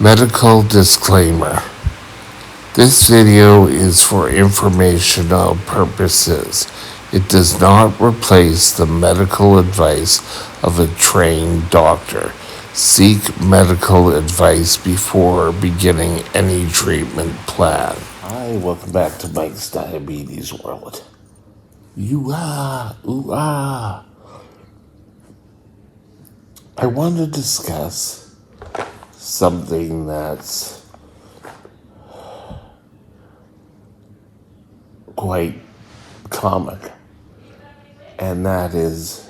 Medical disclaimer. This video is for informational purposes. It does not replace the medical advice of a trained doctor. Seek medical advice before beginning any treatment plan. Hi, welcome back to Mike's Diabetes World. Ooh ah. I want to discuss something that's quite comic, and that is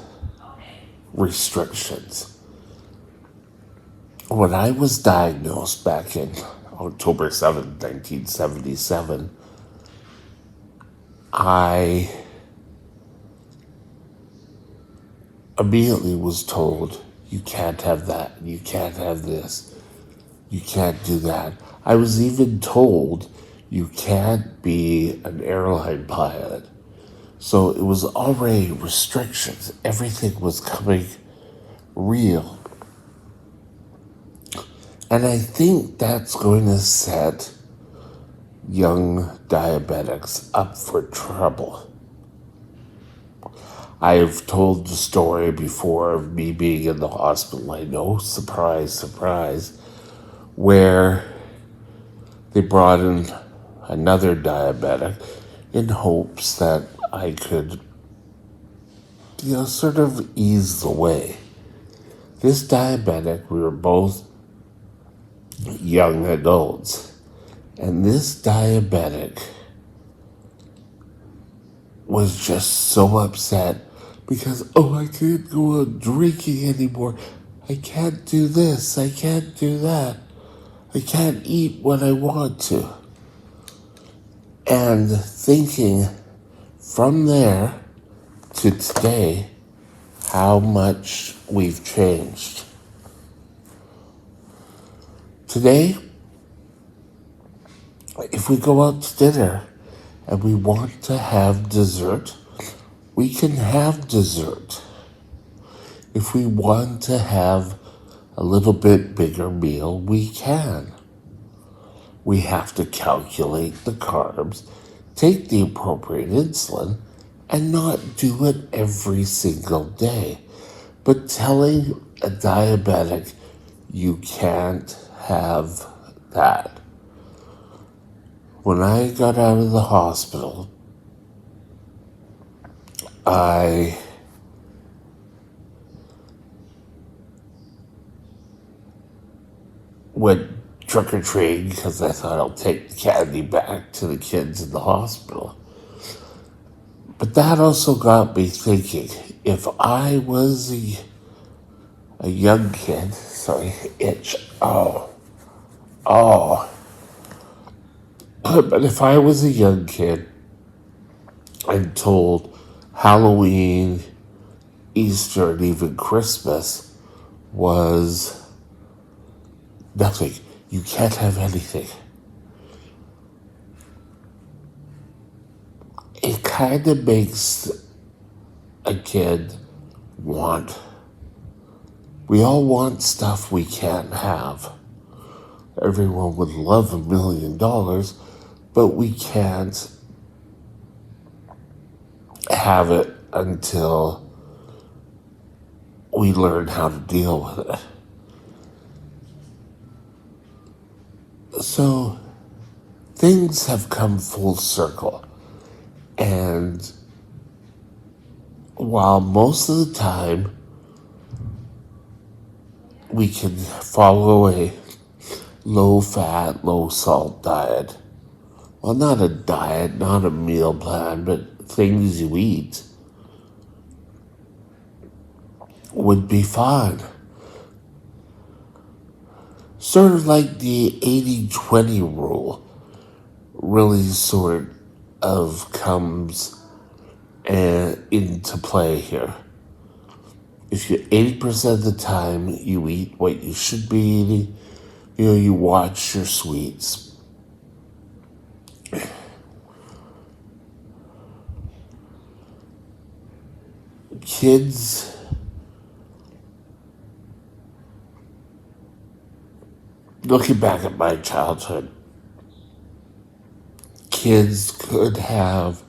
restrictions. When I was diagnosed back in October 7th, 1977, I immediately was told, you can't have that, you can't have this, you can't do that. I was even told, you can't be an airline pilot. So it was already restrictions. Everything was coming real. And I think that's going to set young diabetics up for trouble. I've told the story before of me being in the hospital, I know, surprise, surprise, where they brought in another diabetic in hopes that I could, sort of ease the way. This diabetic, we were both young adults, and this diabetic was just so upset because, I can't go on drinking anymore. I can't do this. I can't do that. I can't eat what I want to. And thinking from there to today how much we've changed. Today, if we go out to dinner and we want to have dessert, we can have dessert. If we want to have a little bit bigger meal, we can. We have to calculate the carbs, take the appropriate insulin, and not do it every single day. But telling a diabetic you can't have that. When I got out of the hospital, I went trick-or-treating because I thought I'll take the candy back to the kids in the hospital. But that also got me thinking, if I was a young kid, sorry, itch, but if I was a young kid and told Halloween, Easter, and even Christmas was nothing, you can't have anything, it kind of makes a kid want. We all want stuff we can't have. Everyone would love $1 million, but we can't have it until we learn how to deal with it. So things have come full circle. And while most of the time we can follow a low-fat, low-salt diet, well, not a diet, not a meal plan, but things you eat would be fine. Sort of like the 80-20 rule really sort of comes into play here. If you 80% of the time you eat what you should be eating, you watch your sweets. Kids looking back at my childhood, kids could have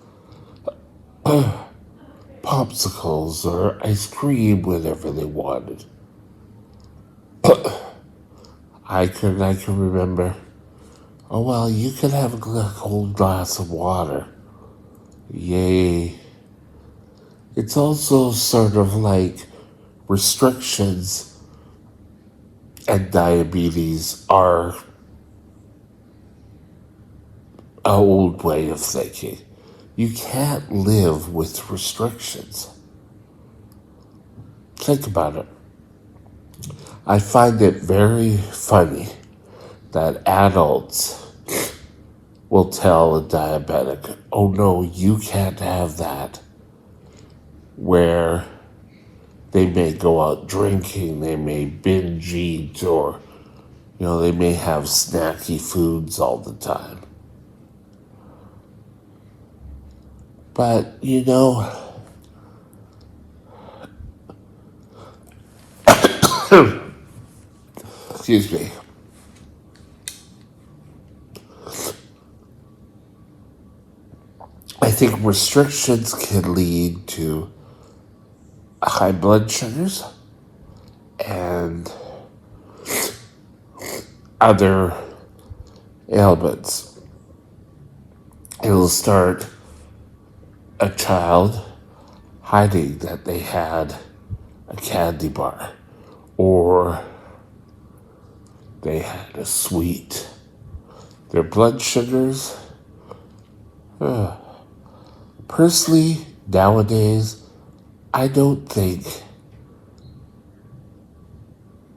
popsicles or ice cream whenever they wanted. I can remember, oh well, you can have a cold glass of water. Yay. It's also sort of like restrictions and diabetes are an old way of thinking. You can't live with restrictions. Think about it. I find it very funny that adults will tell a diabetic, oh no, you can't have that, where they may go out drinking, they may binge eat, or, they may have snacky foods all the time. But, excuse me. I think restrictions can lead to high blood sugars and other ailments. It'll start a child hiding that they had a candy bar or they had a sweet. Their blood sugars, personally, nowadays, I don't think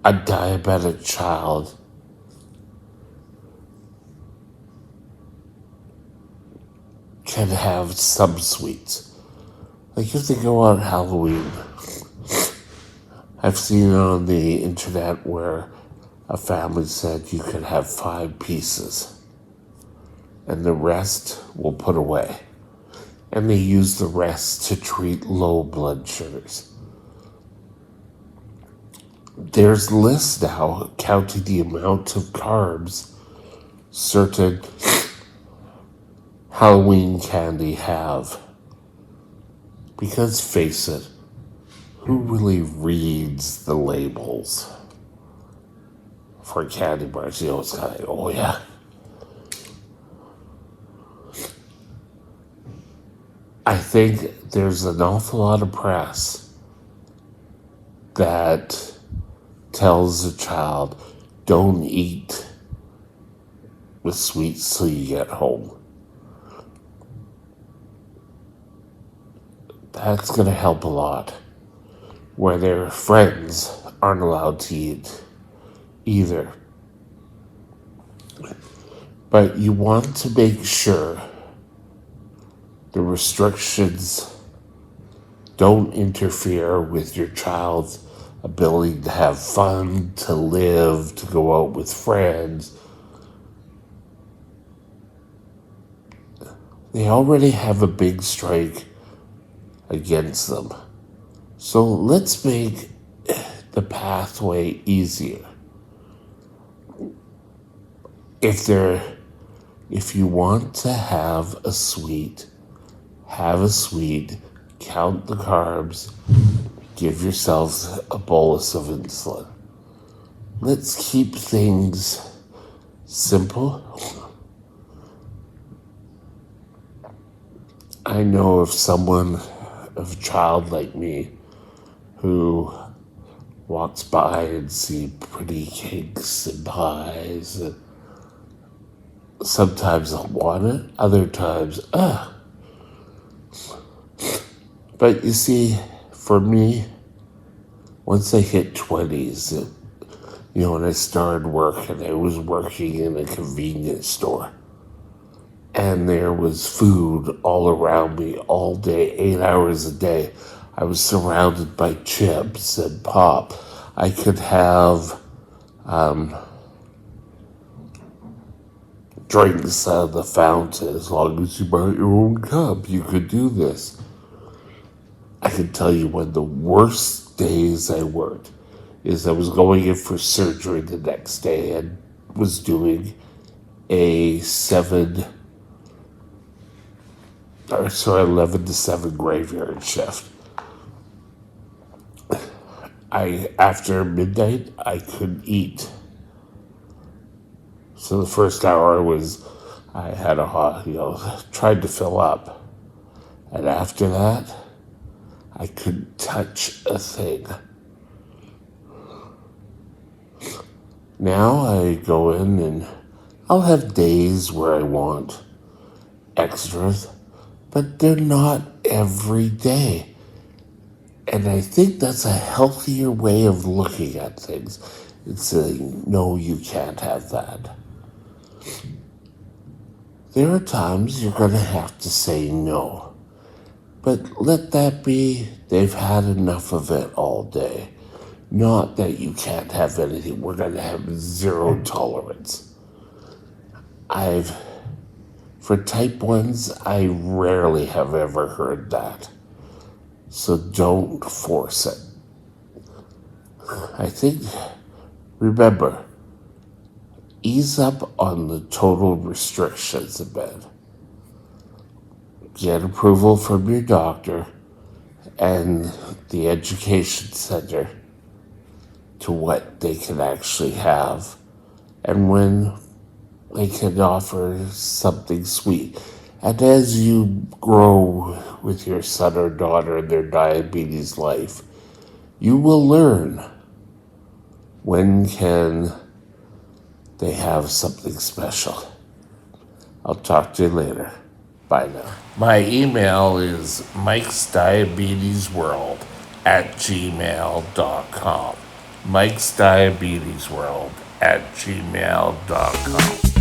a diabetic child can have some sweets. Like if they go on Halloween, I've seen it on the internet where a family said you could have 5 pieces and the rest will put away. And they use the rest to treat low blood sugars. There's lists now counting the amount of carbs certain Halloween candy have. Because face it, who really reads the labels for candy bars? It's kind of like, oh yeah. I think there's an awful lot of press that tells a child, don't eat the sweets till you get home. That's going to help a lot. Where their friends aren't allowed to eat either. But you want to make sure the restrictions don't interfere with your child's ability to have fun, to live, to go out with friends. They already have a big strike against them. So let's make the pathway easier. If you want to have a sweet, count the carbs, give yourself a bolus of insulin. Let's keep things simple. I know of a child like me, who walks by and see pretty cakes and pies. And sometimes I'll want it, other times, But you see, for me, once I hit 20s, when I started work and I was working in a convenience store, and there was food all around me all day, 8 hours a day. I was surrounded by chips and pop. I could have drinks out of the fountain as long as you brought your own cup. You could do this. I can tell you one of the worst days I worked is I was going in for surgery the next day, and was doing a 11 to 7 graveyard shift. After midnight, I couldn't eat. So the first hour I had tried to fill up. And after that, I couldn't touch a thing. Now I go in and I'll have days where I want extras, but they're not every day. And I think that's a healthier way of looking at things. It's saying, no, you can't have that. There are times you're going to have to say no. But let that be, they've had enough of it all day. Not that you can't have anything. We're going to have zero tolerance. For type 1s, I rarely have ever heard that. So don't force it. Remember, ease up on the total restrictions a bit. Get approval from your doctor and the education center to what they can actually have and when they can offer something sweet. And as you grow with your son or daughter in their diabetes life, you will learn when can they have something special. I'll talk to you later. Bye now. My email is mikesdiabetesworld@gmail.com. mikesdiabetesworld@gmail.com.